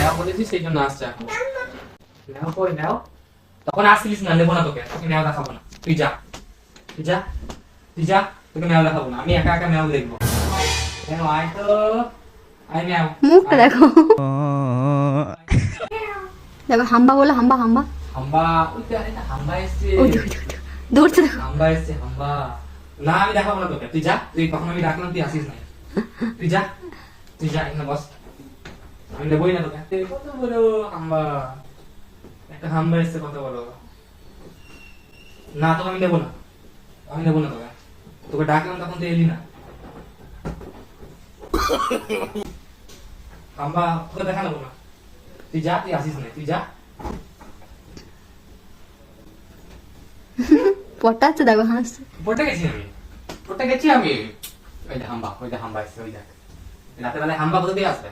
নেওয়া বলেছি সেই জন্য আসছে এখন। নেও কই নেও, তখন আসছিলিস না, নেবো না তোকে, তোকে নেওয়া দেখাবো না, তুই যা তুই যা তুই যা, তোকে নেওয়া দেখাবো না, আমি একা একা নেওয়া দেখবো। নেও আয় তো, আয় নেও। মুখটা দেখো, দেখো হাম্বা বলে, হাম্বা হাম্বা। হাম্বা, ওই তো আরেকটা হাম্বা এসছে, ওই দেখো দেখো দেখো, দৌড়ছে দেখো। হাম্বা এসছে হাম্বা। না আমি দেখাবো না তোকে, তুই যা, তুই কখন আমি ডাকলাম তুই আসিস নাই, তুই যা তুই যা, এখানে বস, আমি নেবই না তোকে। তুই কত বড় হাম্বা, একটা হাম্বা এসছে কত বড়। না তোকে আমি নেবো না, আমি নেবো না তোকে, তোকে ডাকলাম তখন তুই এলি না। হাম্বা তোকে দেখা নেবো না, তুই যা, তুই আসিস না, তুই যা। পটাচ্ছে দেখো, হাসছে। পড়তে গেছি আমি, পড়তে গেছি আমি। ওই যে হাম্বা, ওই যে হাম্বা এসছে, ওই দেখ রাতের বেলায় হাম্বা কোথা দিয়ে আসবে।